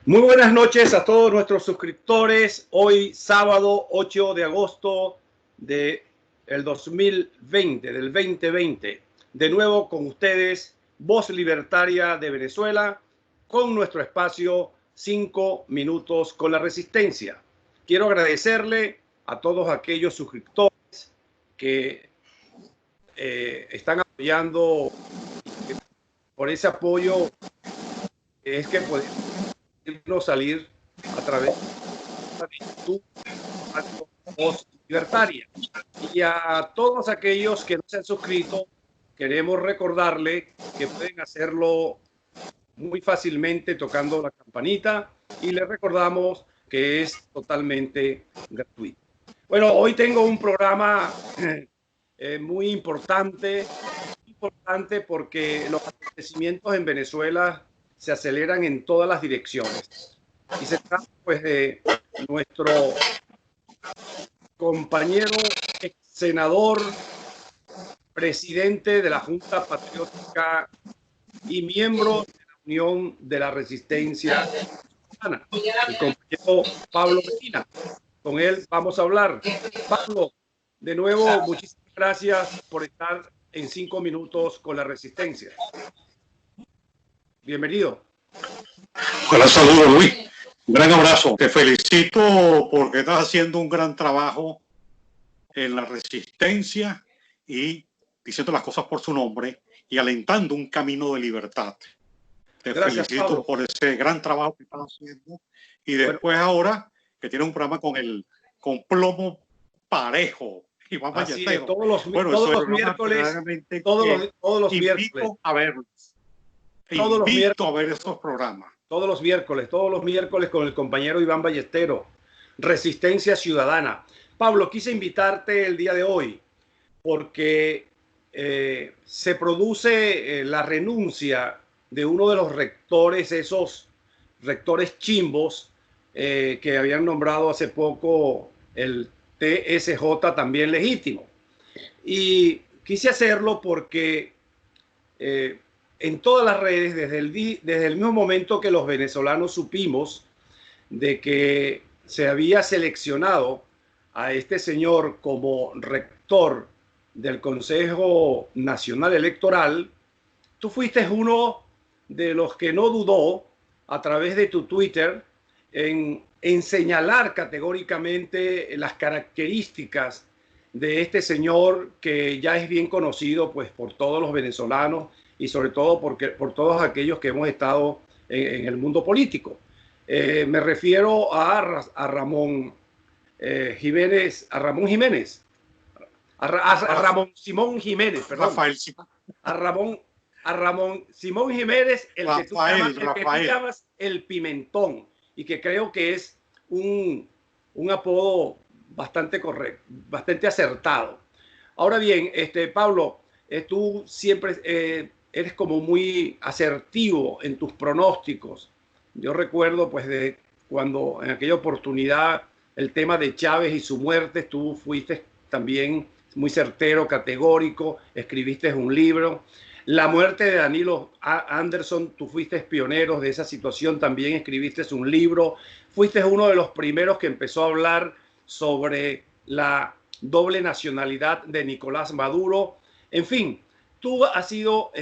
Muy buenas noches a todos nuestros suscriptores. Hoy sábado 8 de agosto del 2020. De nuevo con ustedes, Voz Libertaria de Venezuela, con nuestro espacio 5 minutos con la resistencia. Quiero agradecerle a todos aquellos suscriptores que están apoyando. Por ese apoyo es que podemos salir a través de YouTube, Voz Libertaria. Y a todos aquellos que no se han suscrito, queremos recordarle que pueden hacerlo muy fácilmente tocando la campanita, y les recordamos que es totalmente gratuito. Bueno, hoy tengo un programa muy importante porque los acontecimientos en Venezuela se aceleran en todas las direcciones. Y se trata pues de nuestro compañero ex senador, presidente de la Junta Patriótica y miembro de la Unión de la Resistencia Ciudadana, el compañero Pablo Medina. Con él vamos a hablar. Pablo, de nuevo, muchísimas gracias por estar en 5 minutos con la resistencia. Bienvenido. Hola, saludos, Luis. Un gran abrazo. Te felicito porque estás haciendo un gran trabajo en la resistencia y diciendo las cosas por su nombre y alentando un camino de libertad. Te felicito, Pablo, por ese gran trabajo que estás haciendo. Y después ahora que tienes un programa con plomo parejo. Iván Ballesteros. Todos los miércoles. Todos los miércoles. A verlos. Invito a ver esos programas. Todos los miércoles con el compañero Iván Ballesteros. Resistencia Ciudadana. Pablo, quise invitarte el día de hoy porque se produce la renuncia de uno de los rectores, esos rectores chimbos que habían nombrado hace poco el TSJ también legítimo. Y quise hacerlo porque en todas las redes, desde el mismo momento que los venezolanos supimos de que se había seleccionado a este señor como rector del Consejo Nacional Electoral, tú fuiste uno de los que no dudó a través de tu Twitter en señalar categóricamente las características de este señor, que ya es bien conocido pues por todos los venezolanos y sobre todo por todos aquellos que hemos estado en el mundo político. Me refiero a Ramón Jiménez, a Ramón Simón Jiménez, perdón. A Ramón Simón Jiménez, el que tú llamas el Pimentón, y que creo que es un apodo bastante correcto, bastante acertado. Ahora bien, Pablo, tú siempre eres como muy asertivo en tus pronósticos. Yo recuerdo pues de cuando en aquella oportunidad el tema de Chávez y su muerte, tú fuiste también muy certero, categórico, escribiste un libro. La muerte de Danilo Anderson, tú fuiste pionero de esa situación, también escribiste un libro. Fuiste uno de los primeros que empezó a hablar sobre la doble nacionalidad de Nicolás Maduro. En fin, tú has sido,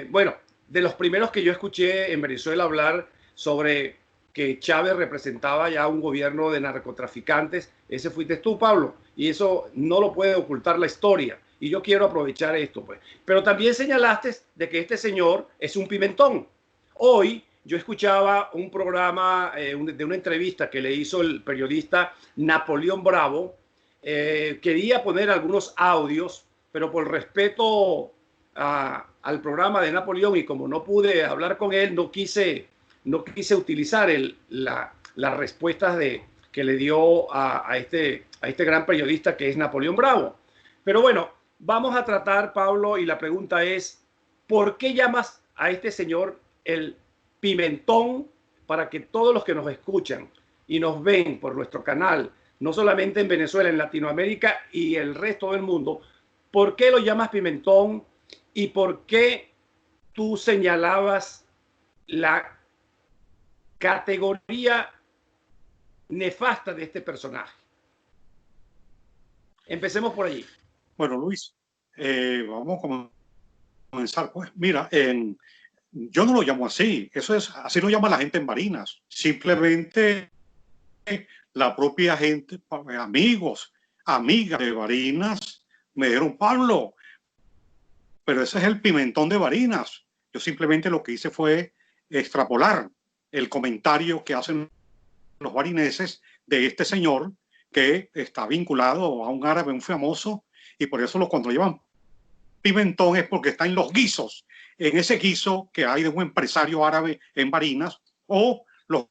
bueno, de los primeros que yo escuché en Venezuela hablar sobre que Chávez representaba ya un gobierno de narcotraficantes. Ese fuiste tú, Pablo, y eso no lo puede ocultar la historia. Y yo quiero aprovechar esto, pues. Pero también señalaste de que este señor es un pimentón. Hoy yo escuchaba un programa de una entrevista que le hizo el periodista Napoleón Bravo. Quería poner algunos audios, pero por respeto al programa de Napoleón, y como no pude hablar con él, no quise utilizar las respuestas que le dio a este gran periodista que es Napoleón Bravo. Pero bueno, vamos a tratar, Pablo, y la pregunta es, ¿por qué llamas a este señor el Pimentón? Para que todos los que nos escuchan y nos ven por nuestro canal, no solamente en Venezuela, en Latinoamérica y el resto del mundo, ¿por qué lo llamas Pimentón y por qué tú señalabas la categoría nefasta de este personaje. Empecemos por allí. Bueno, Luis, vamos a comenzar. Pues mira, yo no lo llamo así. Así lo llama la gente en Barinas. Simplemente la propia gente, amigos, amigas de Barinas, me dijeron, Pablo, pero ese es el pimentón de Barinas. Yo simplemente lo que hice fue extrapolar el comentario que hacen los barineses de este señor que está vinculado a un árabe, un famoso, y por eso cuando llevan pimentón es porque está en los guisos, en ese guiso que hay de un empresario árabe en Barinas, o los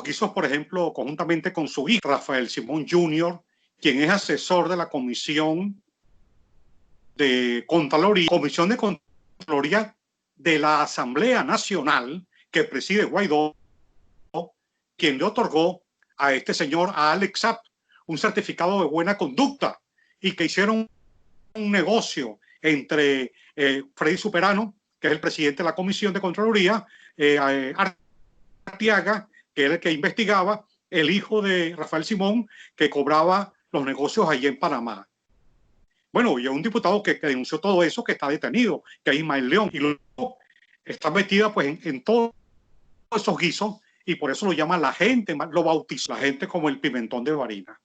guisos, por ejemplo, conjuntamente con su hijo, Rafael Simón Jr., quien es asesor de la Comisión de Contraloría de la Asamblea Nacional que preside Guaidó, quien le otorgó a este señor, a Alex Saab, un certificado de buena conducta, y que hicieron un negocio entre Freddy Superano, que es el presidente de la Comisión de Contraloría, Artiaga, que era el que investigaba, el hijo de Rafael Simón, que cobraba los negocios allí en Panamá. Bueno, y un diputado que denunció todo eso, que está detenido, que es Ismael León, y luego está metida pues en todos esos guisos, y por eso lo llama la gente, lo bautiza la gente como el pimentón de Barinas.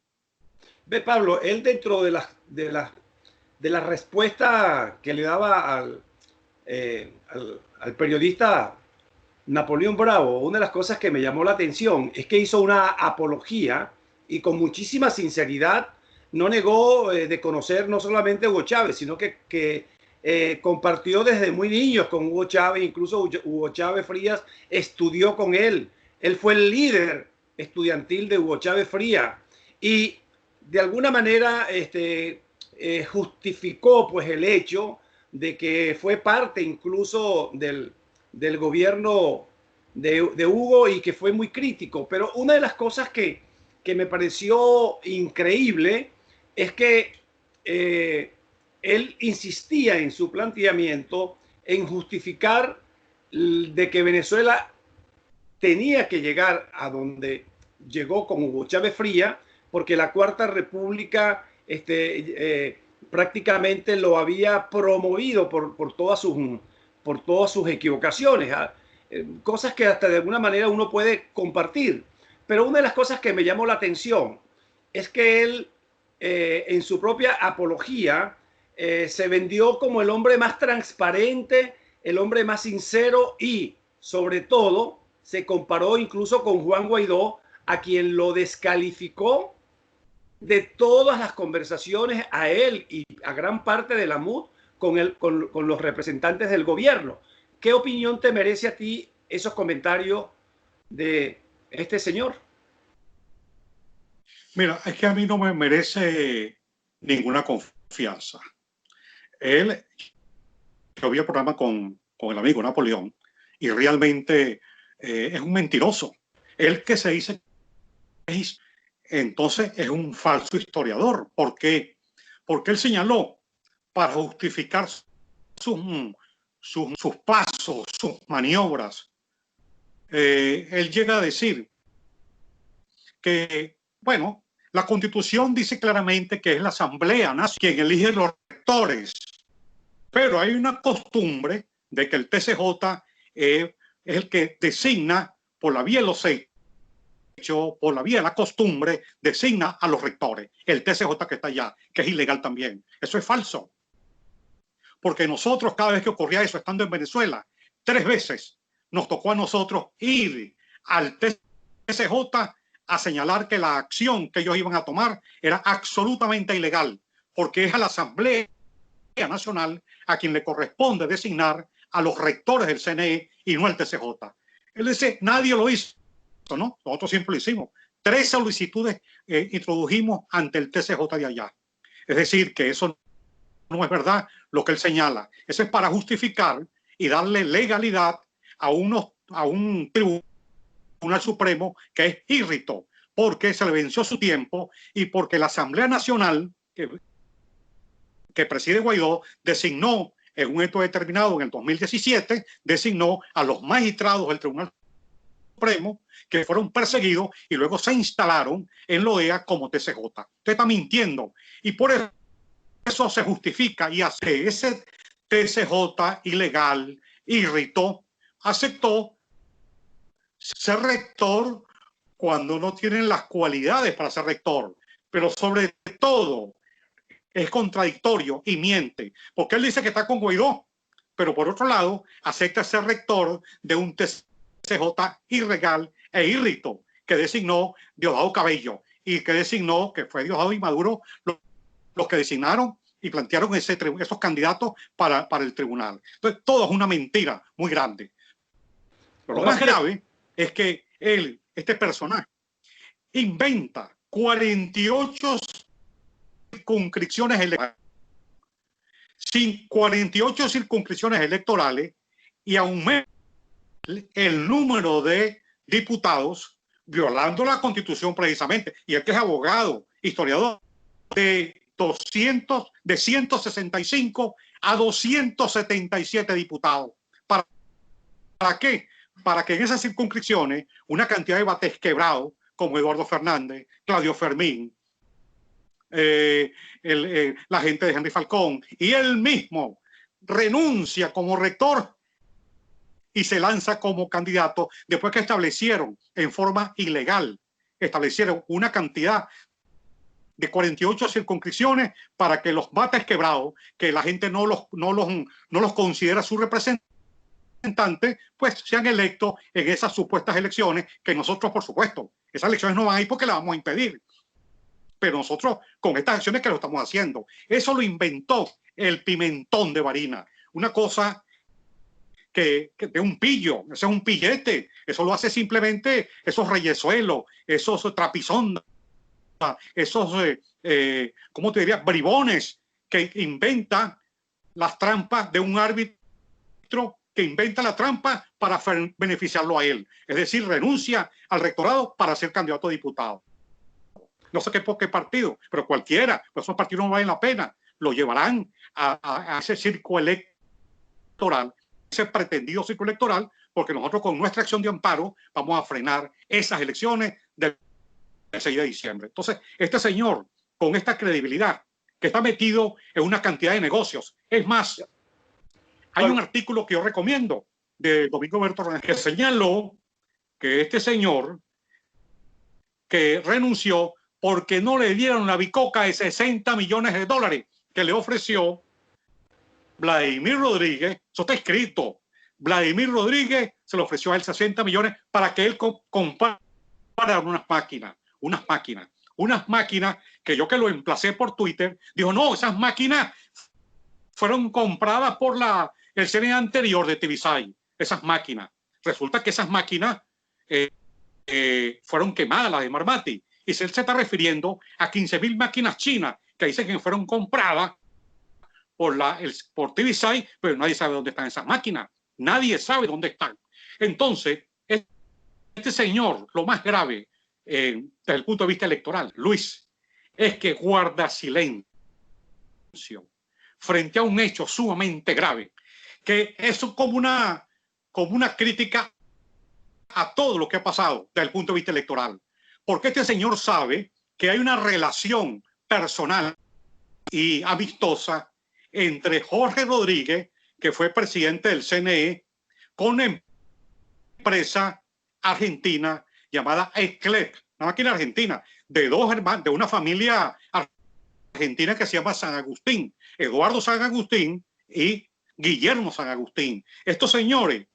Ve, Pablo, él dentro de la respuesta que le daba al periodista Napoleón Bravo, una de las cosas que me llamó la atención es que hizo una apología y con muchísima sinceridad no negó de conocer no solamente a Hugo Chávez, sino que compartió desde muy niños con Hugo Chávez, incluso Hugo Chávez Frías estudió con él. Él fue el líder estudiantil de Hugo Chávez Frías y de alguna manera justificó pues el hecho de que fue parte incluso del gobierno de Hugo y que fue muy crítico. Pero una de las cosas que me pareció increíble es que él insistía en su planteamiento en justificar de que Venezuela tenía que llegar a donde llegó con Hugo Chávez Frías, porque la Cuarta República prácticamente lo había promovido por todas sus equivocaciones, cosas que hasta de alguna manera uno puede compartir. Pero una de las cosas que me llamó la atención es que él, en su propia apología, se vendió como el hombre más transparente, el hombre más sincero y, sobre todo, se comparó incluso con Juan Guaidó, a quien lo descalificó de todas las conversaciones a él y a gran parte de la MUD con los representantes del gobierno. ¿Qué opinión te merece a ti esos comentarios de este señor? Mira, es que a mí no me merece ninguna confianza. Yo vi el programa con el amigo Napoleón y realmente es un mentiroso. Él que se dice entonces es un falso historiador. ¿Por qué? Porque él señaló, para justificar sus pasos, sus maniobras, él llega a decir que, bueno, la Constitución dice claramente que es la Asamblea Nacional quien elige los rectores, pero hay una costumbre de que el TCJ es el que designa por la vía de los hechos, por la vía de la costumbre, designa a los rectores. El TCJ que está allá, que es ilegal también. Eso es falso. Porque nosotros, cada vez que ocurría eso, estando en Venezuela, 3 veces nos tocó a nosotros ir al TCJ a señalar que la acción que ellos iban a tomar era absolutamente ilegal, porque es a la Asamblea Nacional a quien le corresponde designar a los rectores del CNE y no al TCJ. Él dice, nadie lo hizo, ¿no? Nosotros siempre lo hicimos. 3 solicitudes introdujimos ante el TCJ de allá. Es decir, que eso no es verdad lo que él señala. Eso es para justificar y darle legalidad a un Tribunal Supremo que es írrito, porque se le venció su tiempo y porque la Asamblea Nacional que preside Guaidó designó en un hecho determinado en el 2017, designó a los magistrados del Tribunal Supremo, que fueron perseguidos y luego se instalaron en la OEA como TCJ. Usted está mintiendo y por eso se justifica y hace que ese TCJ ilegal irritó, aceptó ser rector cuando no tienen las cualidades para ser rector, pero sobre todo es contradictorio y miente, porque él dice que está con Guaidó, pero por otro lado acepta ser rector de un TCJ ilegal e irrito que designó Diosdado Cabello y que designó, que fue Diosdado y Maduro los que designaron y plantearon esos candidatos para el tribunal. Entonces todo es una mentira muy grande. Pero lo más grave es que este personaje inventa 48 circunscripciones electorales, 48 circunscripciones electorales y aumenta el número de diputados violando la Constitución precisamente. Y el que es abogado, historiador, de 165 a 277 diputados. ¿Para qué? Para que en esas circunscripciones una cantidad de bates quebrados como Eduardo Fernández, Claudio Fermín, la gente de Henry Falcón y él mismo renuncia como rector y se lanza como candidato después que establecieron en forma ilegal, establecieron una cantidad de 48 circunscripciones para que los bates quebrados, que la gente no los considera su representante, pues sean electos en esas supuestas elecciones que nosotros, por supuesto, esas elecciones no van a ir porque las vamos a impedir. Pero nosotros, con estas acciones que lo estamos haciendo, eso lo inventó el Pimentón de Barinas. Una cosa que de un pillo, ese es un pillete. Eso lo hace simplemente esos reyesuelos, esos trapisondas, esos, ¿cómo te diría? Bribones que inventan las trampas de un árbitro que inventa la trampa para beneficiarlo a él. Es decir, renuncia al rectorado para ser candidato a diputado. No sé qué partido, pero cualquiera, pues esos partidos no valen la pena. Lo llevarán a ese circo electoral, ese pretendido circo electoral, porque nosotros con nuestra acción de amparo vamos a frenar esas elecciones del 6 de diciembre. Entonces, este señor, con esta credibilidad, que está metido en una cantidad de negocios. Es más, hay un artículo que yo recomiendo de Domingo Bertorán que señaló que este señor que renunció porque no le dieron la bicoca de $60 millones que le ofreció Vladimir Rodríguez. Eso está escrito. Vladimir Rodríguez se le ofreció a él 60 millones para que él comprara unas máquinas que yo, que lo emplacé por Twitter, dijo, no, esas máquinas fueron compradas por el CNE anterior de Tibisay. Esas máquinas. Resulta que esas máquinas fueron quemadas, las de Marmati. Y él se está refiriendo a 15.000 máquinas chinas que dicen que fueron compradas por Tibisay, pero nadie sabe dónde están esas máquinas. Nadie sabe dónde están. Entonces, este señor, lo más grave desde el punto de vista electoral, Luis, es que guarda silencio frente a un hecho sumamente grave, que es como una crítica a todo lo que ha pasado desde el punto de vista electoral. Porque este señor sabe que hay una relación personal y amistosa entre Jorge Rodríguez, que fue presidente del CNE, con una empresa argentina llamada ECLEP, una máquina argentina, de dos hermanos, de una familia argentina que se llama San Agustín, Eduardo San Agustín y Guillermo San Agustín. Estos señores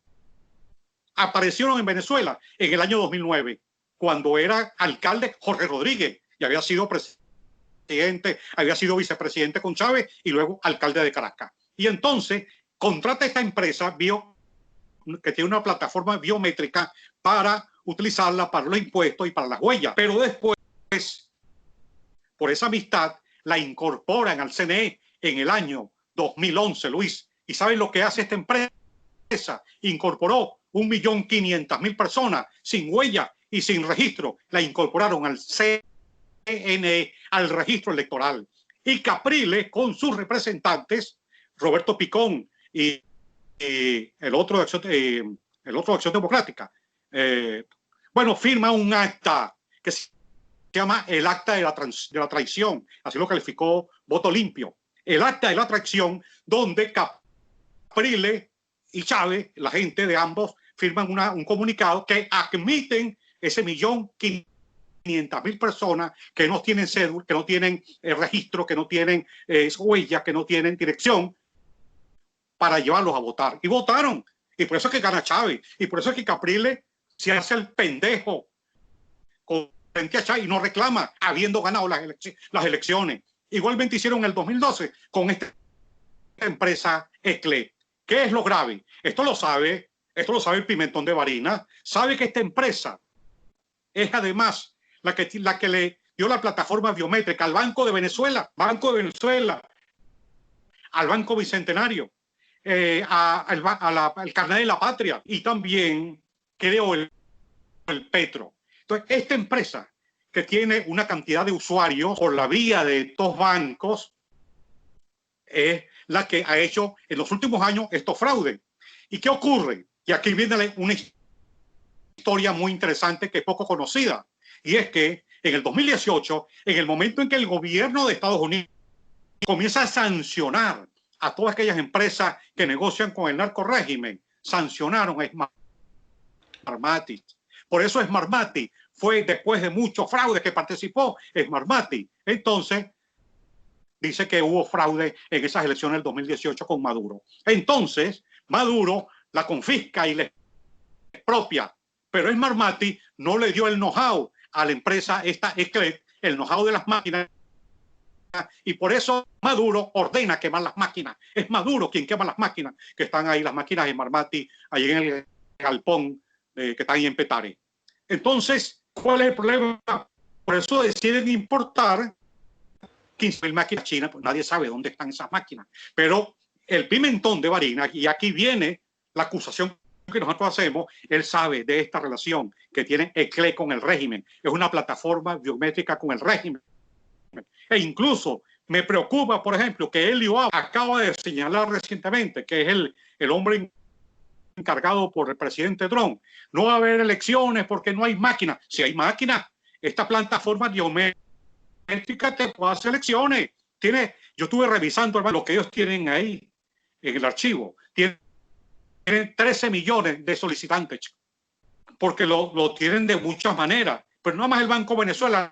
aparecieron en Venezuela en el año 2009, cuando era alcalde Jorge Rodríguez y había sido presidente, había sido vicepresidente con Chávez y luego alcalde de Caracas. Y entonces contrata esta empresa que tiene una plataforma biométrica para utilizarla para los impuestos y para las huellas. Pero después, por esa amistad, la incorporan al CNE en el año 2011, Luis. ¿Y saben lo que hace esta empresa? Incorporó 1.500.000 personas sin huella y sin registro. La incorporaron al CNE, al registro electoral. Y Capriles, con sus representantes, Roberto Picón y el otro de Acción Democrática, bueno, firma un acta que se llama el acta de la traición, así lo calificó Voto Limpio. El acta de la traición, donde Capriles y Chávez, la gente de ambos, firman un comunicado que admiten ese 1.500.000 personas que no tienen cédula, que no tienen registro, que no tienen huella, que no tienen dirección, para llevarlos a votar. Y votaron. Y por eso es que gana Chávez. Y por eso es que Capriles se hace el pendejo frente a Chávez y no reclama, habiendo ganado las elecciones. Igualmente hicieron en el 2012 con esta empresa ECLE. ¿Qué es lo grave? Esto lo sabe el Pimentón de Barinas. Sabe que esta empresa es además la que le dio la plataforma biométrica al Banco de Venezuela, al Banco Bicentenario, al Carnet de la Patria, y también creó el Petro. Entonces, esta empresa que tiene una cantidad de usuarios por la vía de estos bancos es la que ha hecho en los últimos años estos fraudes. ¿Y qué ocurre? Y aquí viene una historia muy interesante que es poco conocida. Y es que en el 2018, en el momento en que el gobierno de Estados Unidos comienza a sancionar a todas aquellas empresas que negocian con el narcorrégimen, sancionaron a Smartmatic. Por eso Smartmatic fue, después de muchos fraudes que participó, Smartmatic. Entonces, dice que hubo fraude en esas elecciones del 2018 con Maduro. Entonces, Maduro la confisca y le expropia. Pero Smartmatic no le dio el know-how a la empresa esta ECLE, el know-how de las máquinas, y por eso Maduro ordena quemar las máquinas. Es Maduro quien quema las máquinas, que están ahí, las máquinas de Smartmatic, ahí en el galpón que están ahí en Petare. Entonces, ¿cuál es el problema? Por eso deciden importar 15.000 máquinas chinas, pues nadie sabe dónde están esas máquinas. Pero el Pimentón de Barinas, y aquí viene la acusación que nosotros hacemos, él sabe de esta relación que tiene ECLE con el régimen. Es una plataforma biométrica con el régimen. E incluso me preocupa, por ejemplo, que Elio acaba de señalar recientemente, que es el hombre encargado por el presidente Trump. No va a haber elecciones porque no hay máquinas. Si hay máquinas, esta plataforma biométrica te puede hacer elecciones. Yo estuve revisando lo que ellos tienen ahí en el archivo. Tienen 13 millones de solicitantes, porque lo tienen de muchas maneras. Pero nada más el Banco Venezuela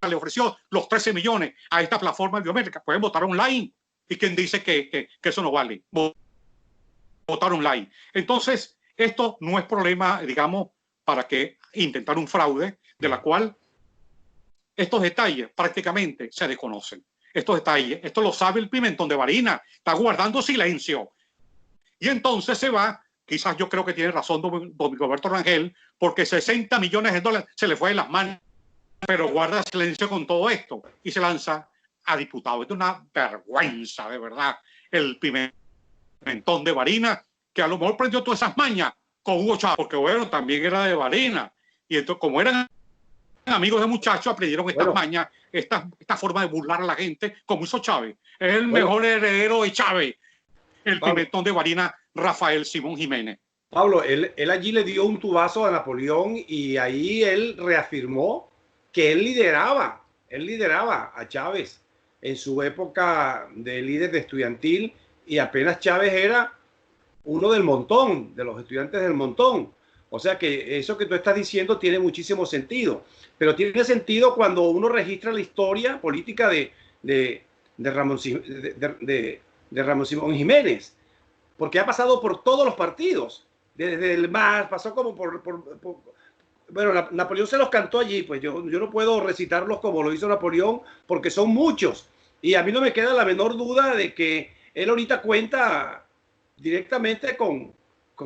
le ofreció los 13 millones a esta plataforma biométrica. Pueden votar online. ¿Y quién dice que eso no vale? Votar online. Entonces, esto no es problema, digamos, para que intentar un fraude, de la cual estos detalles prácticamente se desconocen. Estos detalles, esto lo sabe el Pimentón de Barinas, está guardando silencio. Y entonces se va, quizás yo creo que tiene razón don Roberto Rangel, porque 60 millones de dólares se le fue de las manos, pero guarda silencio con todo esto y se lanza a diputado. Esto es una vergüenza, de verdad, el Pimentón de Barinas, que a lo mejor prendió todas esas mañas con Hugo Chávez, porque bueno, también era de Barinas. Y entonces, como eran amigos de muchachos, aprendieron estas mañas, esta forma de burlar a la gente, como hizo Chávez. Es el mejor heredero de Chávez, el Pimentón de Barinas, Rafael Simón Jiménez. Pablo, él allí le dio un tubazo a Napoleón y ahí él reafirmó que él lideraba a Chávez en su época de líder de estudiantil, y apenas Chávez era uno del montón, de los estudiantes del montón. O sea que eso que tú estás diciendo tiene muchísimo sentido, pero tiene sentido cuando uno registra la historia política de Ramón Simón Jiménez, porque ha pasado por todos los partidos, desde el MAS, pasó como bueno, Napoleón se los cantó allí, pues yo no puedo recitarlos como lo hizo Napoleón, porque son muchos, y a mí no me queda la menor duda de que él ahorita cuenta directamente con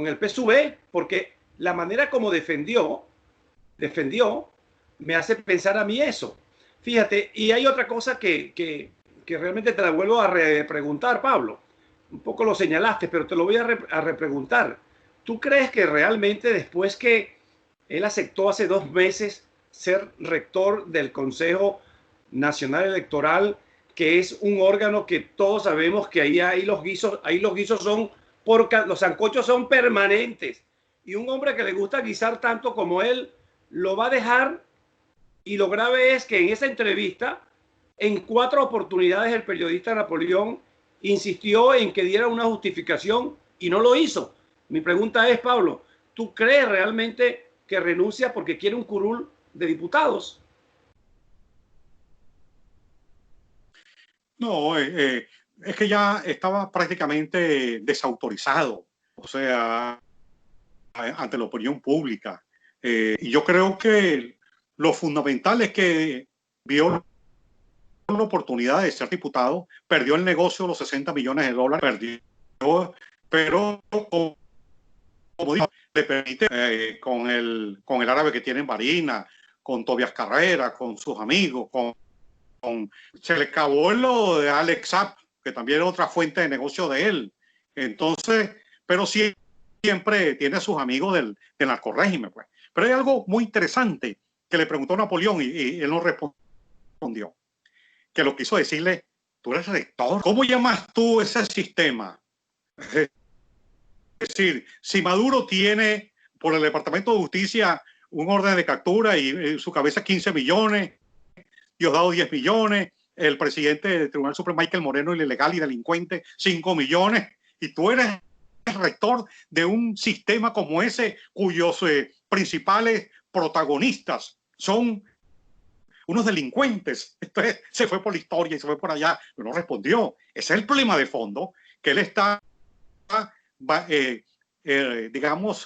el PSUV, porque la manera como defendió me hace pensar a mí eso. Fíjate, y hay otra cosa que realmente te la vuelvo a repreguntar, Pablo. Un poco lo señalaste, pero te lo voy a repreguntar. ¿Tú crees que realmente después que él aceptó hace 2 meses ser rector del Consejo Nacional Electoral, que es un órgano que todos sabemos que ahí los guisos son, los sancochos son permanentes y un hombre que le gusta guisar tanto como él lo va a dejar. Y lo grave es que en esa entrevista, en 4 oportunidades, el periodista Napoleón insistió en que diera una justificación y no lo hizo. Mi pregunta es, Pablo, ¿tú crees realmente que renuncia porque quiere un curul de diputados? No, es que ya estaba prácticamente desautorizado, o sea, ante la opinión pública. Y yo creo que lo fundamental es que vio la oportunidad de ser diputado, perdió el negocio, los 60 millones de dólares, perdió, pero como digo, le permite con el árabe que tiene en Barina, con Tobias Carrera, con sus amigos, se le acabó lo de Alex Zapp, que también era otra fuente de negocio de él. Entonces, pero sí, siempre tiene a sus amigos del narcorrégimen, pues. Pero hay algo muy interesante que le preguntó Napoleón y él no respondió, que lo quiso decirle: tú eres rector, ¿cómo llamas tú ese sistema? Es decir, si Maduro tiene por el Departamento de Justicia un orden de captura y en su cabeza 15 millones, Diosdado 10 millones, el presidente del Tribunal Supremo Michael Moreno, el ilegal y delincuente, 5 millones, y tú eres el rector de un sistema como ese cuyos principales protagonistas son unos delincuentes. Entonces se fue por la historia y se fue por allá, pero no respondió. Ese es el problema de fondo, que él está, digamos,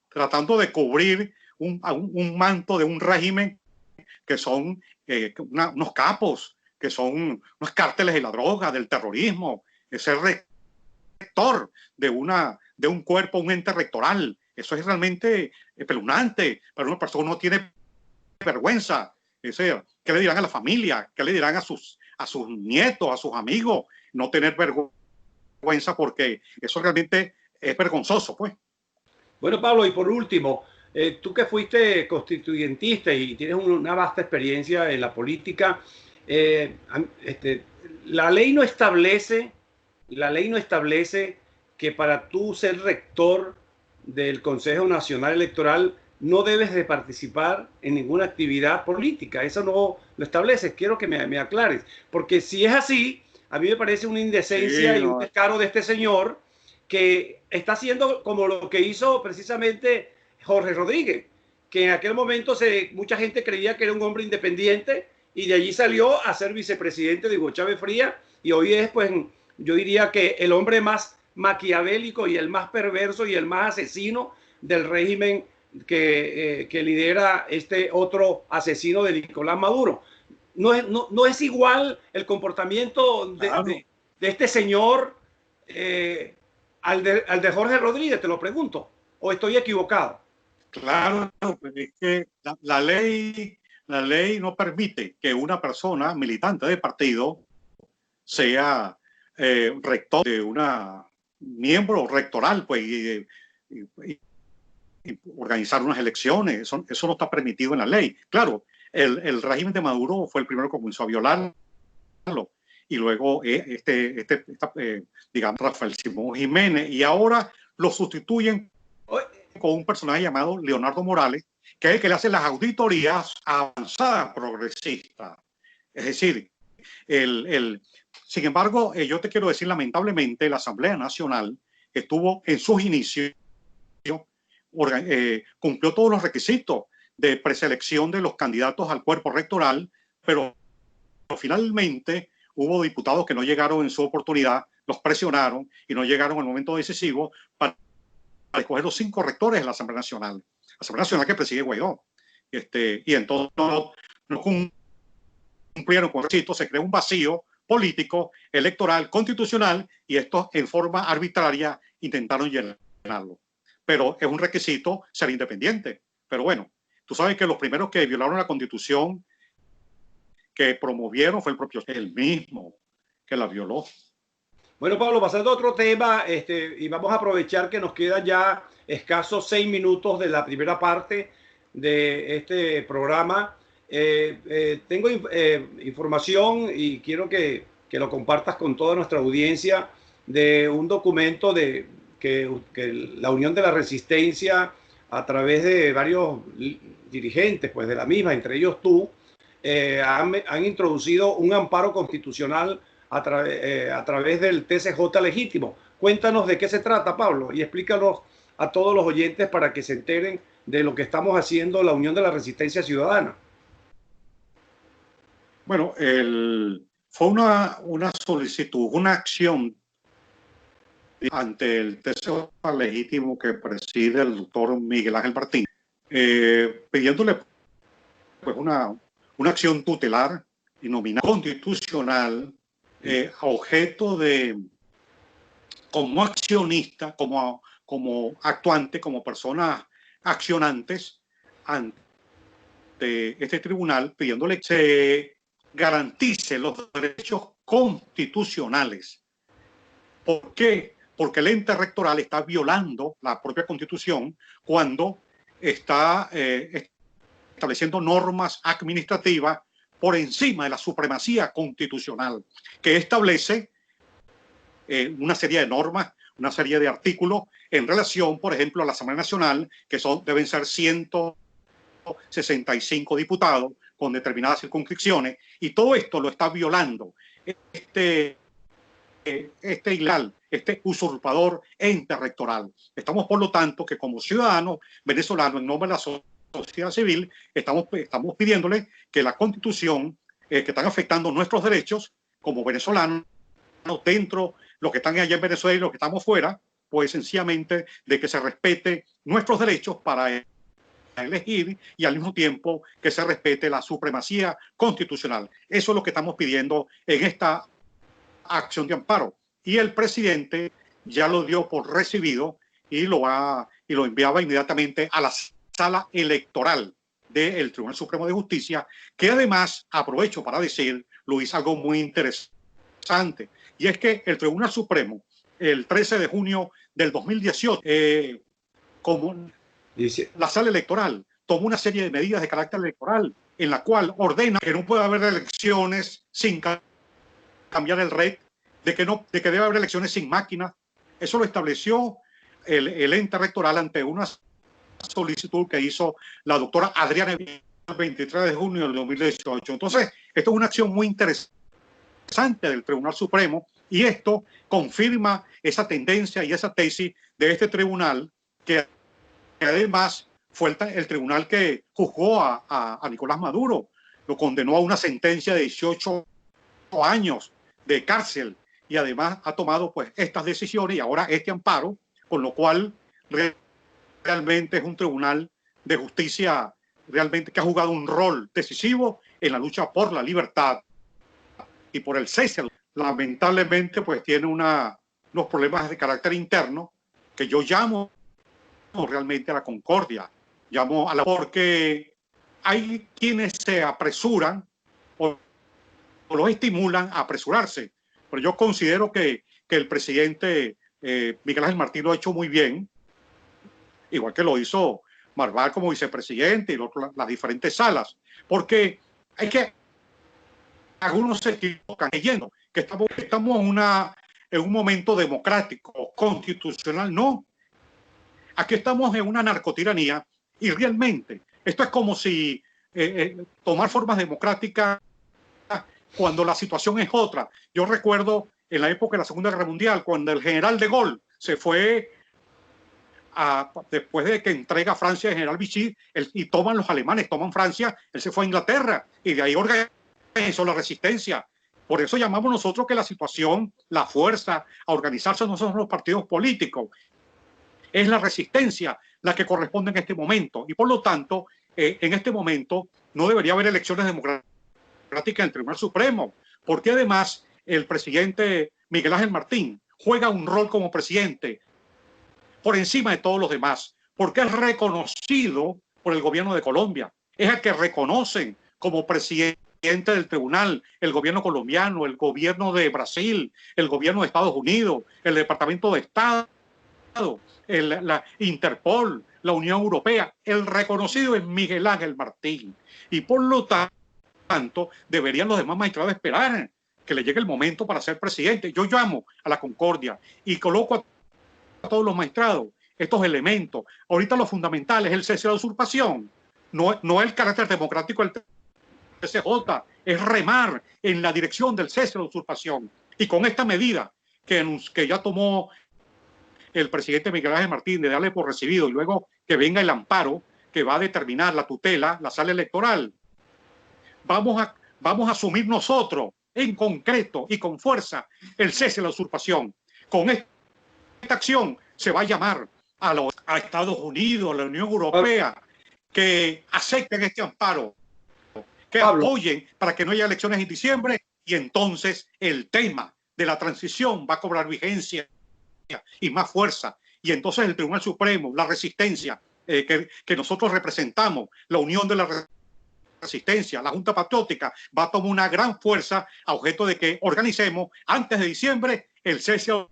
tratando de cubrir un manto de un régimen que son unos capos, que son unos cárteles de la droga, del terrorismo. Es el rector de un cuerpo, un ente rectoral. Eso es realmente espeluznante, pero una persona no tiene vergüenza. ¿Qué le dirán a la familia? ¿Qué le dirán a sus nietos, a sus amigos? No tener vergüenza, porque eso realmente es vergonzoso, pues. Bueno, Pablo, y por último, tú que fuiste constituyentista y tienes una vasta experiencia en la política, la ley no establece que para tú ser rector del Consejo Nacional Electoral no debes de participar en ninguna actividad política. Eso no lo establece. Quiero que me aclares, porque si es así, a mí me parece una indecencia y un descaro de este señor, que está haciendo como lo que hizo precisamente Jorge Rodríguez, que en aquel momento mucha gente creía que era un hombre independiente y de allí salió a ser vicepresidente de Hugo Chávez Frías, y hoy es, pues, yo diría que el hombre más maquiavélico y el más perverso y el más asesino del régimen que lidera este otro asesino de Nicolás Maduro. No es igual el comportamiento de este señor al de Jorge Rodríguez, te lo pregunto, ¿o estoy equivocado? Claro, pues es que la ley no permite que una persona militante de partido sea rector de una miembro rectoral, pues, y organizar unas elecciones. Eso no está permitido en la ley. Claro, el régimen de Maduro fue el primero que comenzó a violarlo, y luego digamos, Rafael Simón Jiménez, y ahora lo sustituyen con un personaje llamado Leonardo Morales, que es el que le hace las auditorías avanzadas progresistas. Es decir, sin embargo, yo te quiero decir, lamentablemente, la Asamblea Nacional estuvo en sus inicios, cumplió todos los requisitos de preselección de los candidatos al cuerpo rectoral, pero finalmente hubo diputados que no llegaron en su oportunidad, los presionaron y no llegaron al momento decisivo para escoger los 5 rectores de la Asamblea Nacional. La Asamblea Nacional que preside Guaidó. Y entonces no cumplieron con el requisito, se creó un vacío político, electoral, constitucional, y estos en forma arbitraria intentaron llenarlo. Pero es un requisito ser independiente. Pero bueno, tú sabes que los primeros que violaron la Constitución, que promovieron, fue el propio, el mismo que la violó. Bueno, Pablo, pasando a otro tema, y vamos a aprovechar que nos quedan ya escasos 6 minutos de la primera parte de este programa. Tengo información y quiero que lo compartas con toda nuestra audiencia de un documento que la Unión de la Resistencia, a través de varios dirigentes pues, de la misma, entre ellos tú, han introducido un amparo constitucional a través del TCJ legítimo. Cuéntanos de qué se trata, Pablo, y explícanos a todos los oyentes para que se enteren de lo que estamos haciendo la Unión de la Resistencia Ciudadana. Bueno, fue una solicitud, una acción ante el TCJ legítimo que preside el doctor Miguel Ángel Martín, pidiéndole pues, una acción tutelar y nominal constitucional a objeto de, como accionista, como actuante, como personas accionantes ante este tribunal, pidiéndole que se garantice los derechos constitucionales. ¿Por qué? Porque el ente rectoral está violando la propia Constitución cuando está estableciendo normas administrativas por encima de la supremacía constitucional, que establece una serie de normas, una serie de artículos en relación, por ejemplo, a la Asamblea Nacional, que deben ser 165 diputados con determinadas circunscripciones, y todo esto lo está violando este ilegal, este usurpador ente rectoral. Estamos, por lo tanto, que como ciudadanos venezolanos, en nombre de la sociedad civil, estamos pidiéndole que la Constitución, que están afectando nuestros derechos como venezolanos, dentro, los que están allá en Venezuela y los que estamos fuera, pues sencillamente de que se respete nuestros derechos para elegir y al mismo tiempo que se respete la supremacía constitucional. Eso es lo que estamos pidiendo en esta acción de amparo. Y el presidente ya lo dio por recibido y lo enviaba inmediatamente a la sala electoral del Tribunal Supremo de Justicia, que además, aprovecho para decir, Luis, algo muy interesante, y es que el Tribunal Supremo, el 13 de junio del 2018, como la sala electoral tomó una serie de medidas de carácter electoral en la cual ordena que no puede haber elecciones sin cambiar el RET, de que debe haber elecciones sin máquinas. Eso lo estableció el ente rectoral ante una solicitud que hizo la doctora Adriana el 23 de junio del 2018. Entonces, esto es una acción muy interesante del Tribunal Supremo y esto confirma esa tendencia y esa tesis de este tribunal que además fue el tribunal que juzgó a Nicolás Maduro, lo condenó a una sentencia de 18 años de cárcel y además ha tomado pues estas decisiones y ahora este amparo, con lo cual realmente es un tribunal de justicia realmente que ha jugado un rol decisivo en la lucha por la libertad y por el cese. Lamentablemente pues tiene unos problemas de carácter interno que yo llamo realmente a la concordia, porque hay quienes se apresuran o los estimulan a apresurarse, pero yo considero que el presidente Miguel Ángel Martín lo ha hecho muy bien, igual que lo hizo Marval como vicepresidente y las diferentes salas, porque algunos se equivocan creyendo que estamos en un momento democrático, constitucional. No, aquí estamos en una narcotiranía y realmente esto es como si tomar formas democráticas cuando la situación es otra. Yo recuerdo en la época de la Segunda Guerra Mundial, cuando el general de Gaulle se fue después de que entrega Francia el general Vichy y los alemanes toman Francia, él se fue a Inglaterra y de ahí organizó la resistencia. Por eso llamamos nosotros que la situación, la fuerza a organizarse no son los partidos políticos, es la resistencia la que corresponde en este momento y por lo tanto en este momento no debería haber elecciones democráticas en el Tribunal Supremo, porque además el presidente Miguel Ángel Martín juega un rol como presidente por encima de todos los demás, porque es reconocido por el gobierno de Colombia, es el que reconocen como presidente del tribunal, el gobierno colombiano, el gobierno de Brasil, el gobierno de Estados Unidos, el Departamento de Estado, la Interpol, la Unión Europea. El reconocido es Miguel Ángel Martín y por lo tanto deberían los demás magistrados esperar que le llegue el momento para ser presidente. Yo llamo a la concordia y coloco a todos los magistrados estos elementos. Ahorita lo fundamental es el cese de la usurpación, no el carácter democrático del TCJ, es remar en la dirección del cese de la usurpación. Y con esta medida que ya tomó el presidente Miguel Ángel Martínez, de darle por recibido y luego que venga el amparo que va a determinar la tutela, la sala electoral, vamos a asumir nosotros en concreto y con fuerza el cese de la usurpación. Con esta acción se va a llamar a Estados Unidos, a la Unión Europea, que acepten este amparo, que apoyen para que no haya elecciones en diciembre, y entonces el tema de la transición va a cobrar vigencia y más fuerza. Y entonces el Tribunal Supremo, la resistencia que nosotros representamos, la unión de la resistencia, la Junta Patriótica, va a tomar una gran fuerza a objeto de que organicemos antes de diciembre el cese de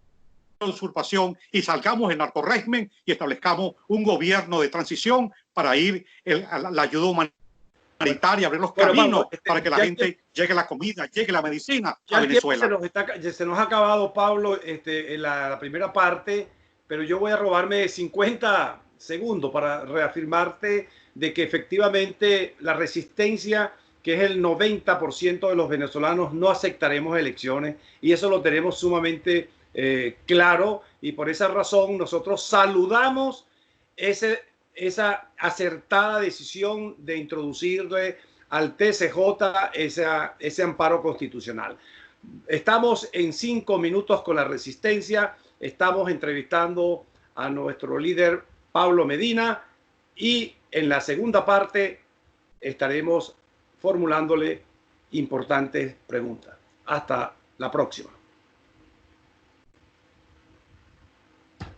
la usurpación y salgamos del narcorrégimen y establezcamos un gobierno de transición para ir a la ayuda humanitaria, abrir los caminos para que la gente llegue la comida, llegue la medicina a Venezuela. Se nos ha acabado, Pablo, la primera parte, pero yo voy a robarme 50 segundos para reafirmarte de que efectivamente la resistencia, que es el 90% de los venezolanos, no aceptaremos elecciones, y eso lo tenemos sumamente claro, y por esa razón nosotros saludamos esa acertada decisión de introducirle al TCJ ese amparo constitucional. Estamos en 5 minutos con la resistencia, estamos entrevistando a nuestro líder Pablo Medina, y en la segunda parte estaremos formulándole importantes preguntas. Hasta la próxima.